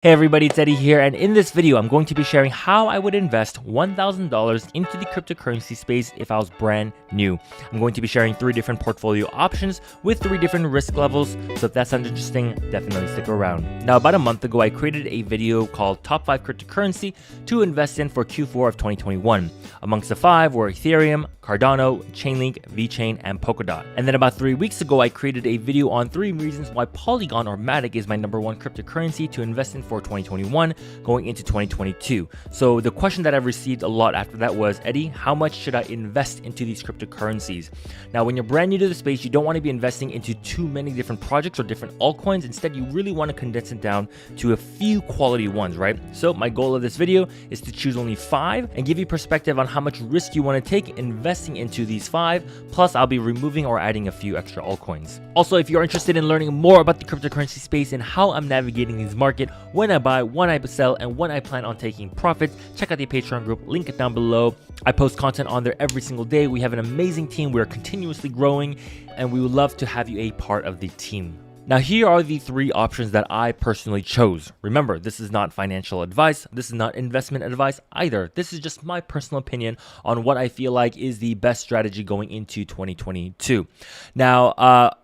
Hey everybody, it's Eddie here, and in this video, I'm going to be sharing how I would invest $1,000 into the cryptocurrency space if I was brand new. I'm going to be sharing 3 different portfolio options with 3 different risk levels, so if that sounds interesting, definitely stick around. Now, about a month ago, I created a video called Top 5 Cryptocurrency to Invest in for Q4 of 2021. Amongst the 5 were Ethereum, Cardano, Chainlink, VeChain, and Polkadot. And then about 3 weeks ago, I created a video on 3 reasons why Polygon or Matic is my #1 cryptocurrency to invest in for 2021 going into 2022. So the question that I've received a lot after that was, Eddie, how much should I invest into these cryptocurrencies? Now, when you're brand new to the space, you don't want to be investing into too many different projects or different altcoins. Instead, you really want to condense it down to a few quality ones, right? So my goal of this video is to choose only 5 and give you perspective on how much risk you want to take investing into these 5. Plus, I'll be removing or adding a few extra altcoins. Also, if you're interested in learning more about the cryptocurrency space and how I'm navigating this market, when I buy, when I sell, and when I plan on taking profits, check out the Patreon group, link it down below. I post content on there every single day. We have an amazing team. We're continuously growing, and we would love to have you a part of the team. Now, here are the 3 options that I personally chose. Remember, this is not financial advice. This is not investment advice either. This is just my personal opinion on what I feel like is the best strategy going into 2022. Now,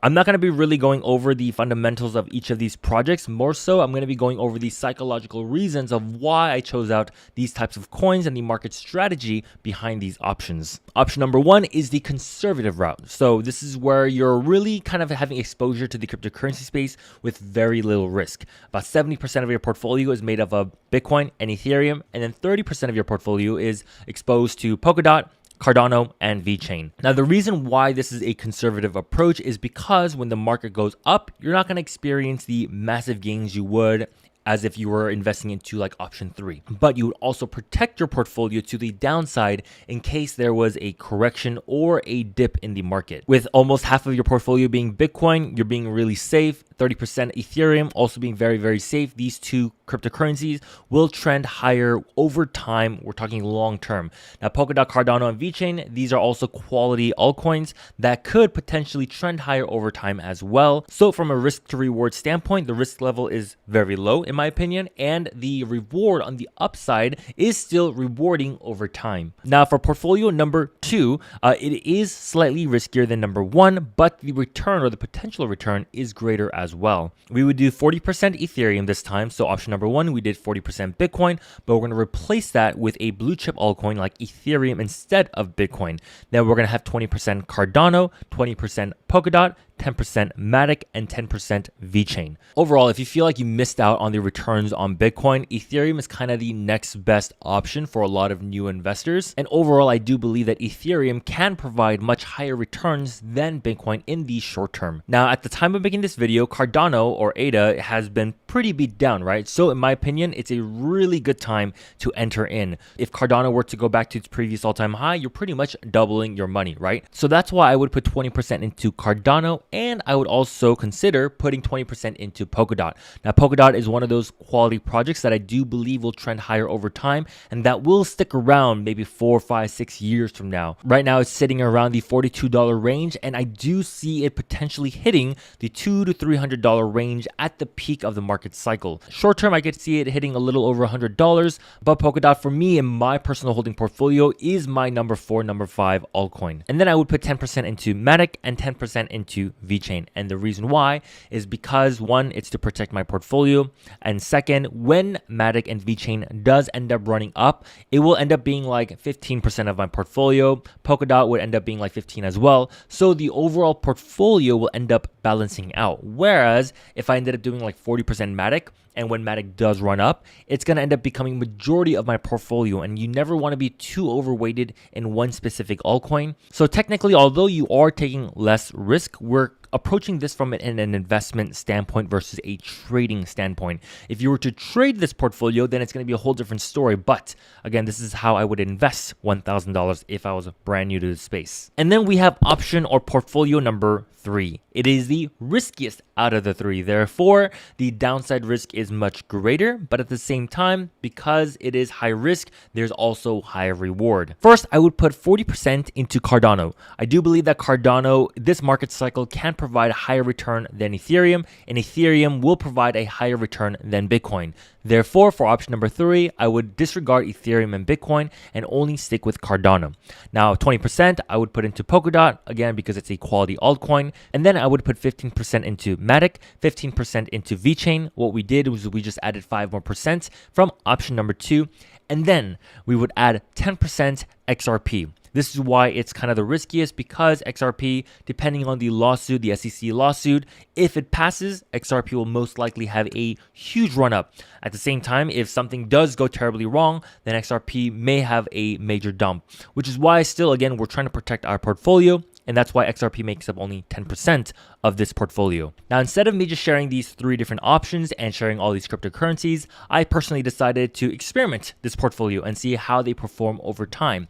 I'm not going to be really going over the fundamentals of each of these projects. More so, I'm going to be going over the psychological reasons of why I chose out these types of coins and the market strategy behind these options. Option number 1 is the conservative route. So this is where you're really kind of having exposure to the cryptocurrency space with very little risk. About 70% of your portfolio is made up of Bitcoin and Ethereum, and then 30% of your portfolio is exposed to Polkadot, Cardano, and VeChain. Now, the reason why this is a conservative approach is because when the market goes up, you're not going to experience the massive gains you would as if you were investing into like option 3. But you would also protect your portfolio to the downside in case there was a correction or a dip in the market. With almost half of your portfolio being Bitcoin, you're being really safe. 30% Ethereum also being very, very safe. These 2 cryptocurrencies will trend higher over time. We're talking long term. Now, Polkadot, Cardano, and VeChain, these are also quality altcoins that could potentially trend higher over time as well. So from a risk to reward standpoint, the risk level is very low in my opinion, and the reward on the upside is still rewarding over time. Now, for portfolio number 2, it is slightly riskier than number 1, but the return or the potential return is greater as well. We would do 40% Ethereum this time. So option number 1, we did 40% Bitcoin, but we're going to replace that with a blue chip altcoin like Ethereum instead of Bitcoin. Then we're going to have 20% Cardano, 20% Polkadot, 10% Matic, and 10% VeChain. Overall, if you feel like you missed out on the returns on Bitcoin, Ethereum is kind of the next best option for a lot of new investors. And overall, I do believe that Ethereum can provide much higher returns than Bitcoin in the short term. Now, at the time of making this video, Cardano or ADA has been pretty beat down, right? So in my opinion, it's a really good time to enter in. If Cardano were to go back to its previous all-time high, you're pretty much doubling your money, right? So that's why I would put 20% into Cardano, and I would also consider putting 20% into Polkadot. Now, Polkadot is one of those quality projects that I do believe will trend higher over time, and that will stick around maybe 4, 5, 6 years from now. Right now, it's sitting around the $42 range, and I do see it potentially hitting the $200 to $300 range at the peak of the market cycle. Short term, I could see it hitting a little over $100, but Polkadot for me in my personal holding portfolio is my number 4, number 5 altcoin. And then I would put 10% into Matic and 10% into VeChain. And the reason why is because 1, it's to protect my portfolio, and 2nd, when Matic and VeChain does end up running up, it will end up being like 15% of my portfolio. Polkadot would end up being like 15 as well. So the overall portfolio will end up balancing out. Whereas if I ended up doing like 40% Matic, and when Matic does run up, it's going to end up becoming majority of my portfolio, and you never want to be too overweighted in one specific altcoin. So technically, although you are taking less risk, we're approaching this from an investment standpoint versus a trading standpoint. If you were to trade this portfolio, then it's going to be a whole different story. But again, this is how I would invest $1,000 if I was brand new to the space. And then we have option or portfolio number 3. It is the riskiest out of the 3. Therefore, the downside risk is much greater, but at the same time, because it is high risk, there's also high reward. First, I would put 40% into Cardano. I do believe that Cardano, this market cycle can provide a higher return than Ethereum, and Ethereum will provide a higher return than Bitcoin. Therefore, for option number 3, I would disregard Ethereum and Bitcoin and only stick with Cardano. Now, 20% I would put into Polkadot, again, because it's a quality altcoin. And then I would put 15% into Matic, 15% into VeChain. What we did was we just added 5 more percent from option number 2. And then we would add 10% XRP. This is why it's kind of the riskiest, because XRP, depending on the lawsuit, the SEC lawsuit, if it passes, XRP will most likely have a huge run up. At the same time, if something does go terribly wrong, then XRP may have a major dump, which is why still, again, we're trying to protect our portfolio. And that's why XRP makes up only 10% of this portfolio. Now, instead of me just sharing these 3 different options and sharing all these cryptocurrencies, I personally decided to experiment this portfolio and see how they perform over time.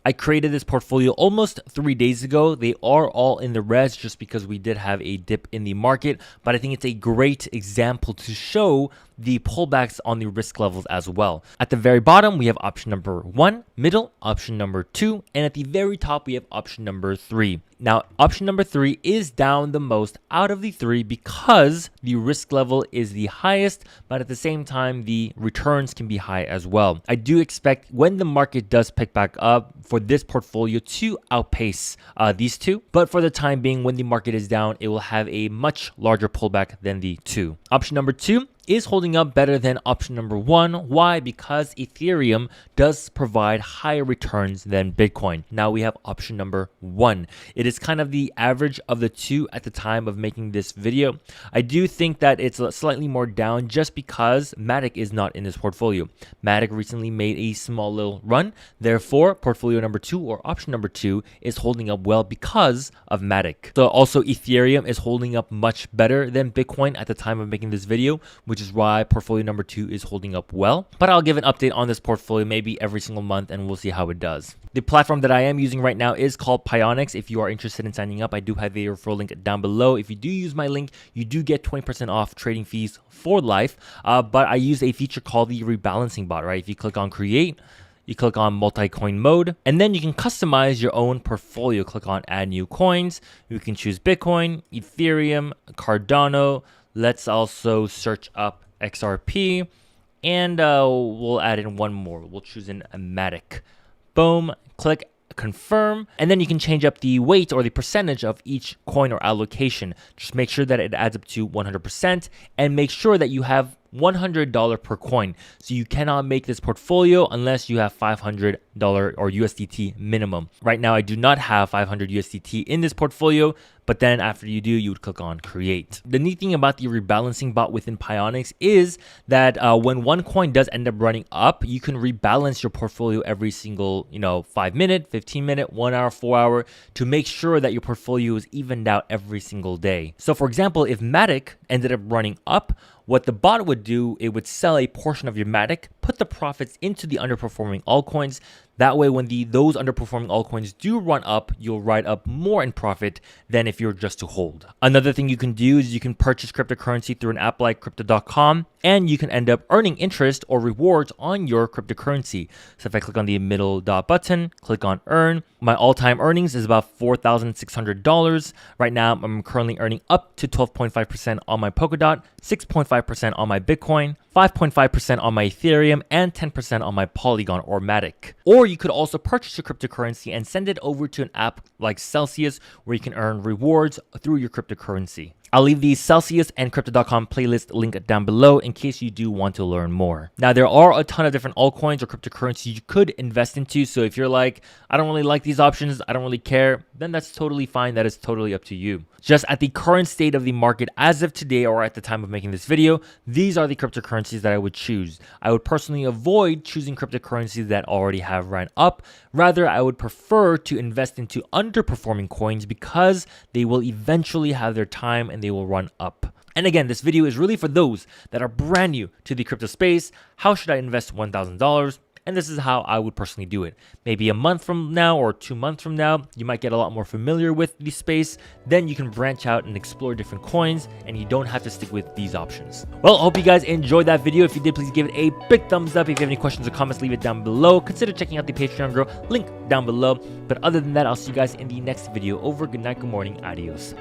I created this portfolio almost 3 days ago. They are all in the res just because we did have a dip in the market, but I think it's a great example to show the pullbacks on the risk levels as well. At the very bottom, we have option number 1, middle, option number 2, and at the very top, we have option number 3. Now, option number 3 is down the most out of the 3 because the risk level is the highest, but at the same time, the returns can be high as well. I do expect when the market does pick back up for this portfolio to outpace these 2, but for the time being, when the market is down, it will have a much larger pullback than the 2. Option number 2 is holding up better than option number 1. Why? Because Ethereum does provide higher returns than Bitcoin. Now we have option number 1. It is kind of the average of the 2 at the time of making this video. I do think that it's slightly more down just because Matic is not in this portfolio. Matic recently made a small little run. Therefore, portfolio number 2 or option number 2 is holding up well because of Matic. So also Ethereum is holding up much better than Bitcoin at the time of making this video, which is why portfolio number 2 is holding up well. But I'll give an update on this portfolio maybe every single month and we'll see how it does. The platform that I am using right now is called Pionix. If you are interested in signing up, I do have a referral link down below. If you do use my link, you do get 20% off trading fees for life. But I use a feature called the rebalancing bot, right? If you click on create, you click on multi-coin mode, and then you can customize your own portfolio. Click on add new coins. You can choose Bitcoin, Ethereum, Cardano. Let's also search up XRP, and we'll add in one more. We'll choose in a Matic. Boom, click confirm, and then you can change up the weight or the percentage of each coin or allocation. Just make sure that it adds up to 100% and make sure that you have $100 per coin. So you cannot make this portfolio unless you have $500 or USDT minimum. Right now, I do not have 500 USDT in this portfolio, but then after you do, you would click on create. The neat thing about the rebalancing bot within Pionix is that when one coin does end up running up, you can rebalance your portfolio every single, 5 minute, 15 minute, 1 hour, 4 hour to make sure that your portfolio is evened out every single day. So for example, if Matic ended up running up, what the bot would do, it would sell a portion of your Matic, put the profits into the underperforming altcoins. That way, when those underperforming altcoins do run up, you'll ride up more in profit than if you're just to hold. Another thing you can do is you can purchase cryptocurrency through an app like Crypto.com, and you can end up earning interest or rewards on your cryptocurrency. So if I click on the middle dot button, click on earn, my all-time earnings is about $4,600. Right now, I'm currently earning up to 12.5% on my Polkadot, 6.5% on my Bitcoin, 5.5% on my Ethereum, and 10% on my Polygon or Matic. Or you could also purchase your cryptocurrency and send it over to an app like Celsius where you can earn rewards through your cryptocurrency. I'll leave the Celsius and Crypto.com playlist link down below in case you do want to learn more. Now, there are a ton of different altcoins or cryptocurrencies you could invest into. So if you're like, I don't really like these options, I don't really care, then that's totally fine. That is totally up to you. Just at the current state of the market as of today or at the time of making this video, these are the cryptocurrencies that I would choose. I would personally avoid choosing cryptocurrencies that already have ran up. Rather, I would prefer to invest into underperforming coins because they will eventually have their time and they will run up. And again, this video is really for those that are brand new to the crypto space. How should I invest $1,000? And this is how I would personally do it. Maybe a month from now or 2 months from now, you might get a lot more familiar with the space. Then you can branch out and explore different coins and you don't have to stick with these options. Well, I hope you guys enjoyed that video. If you did, please give it a big thumbs up. If you have any questions or comments, leave it down below. Consider checking out the Patreon girl, link down below. But other than that, I'll see you guys in the next video. Over, good night, good morning, adios.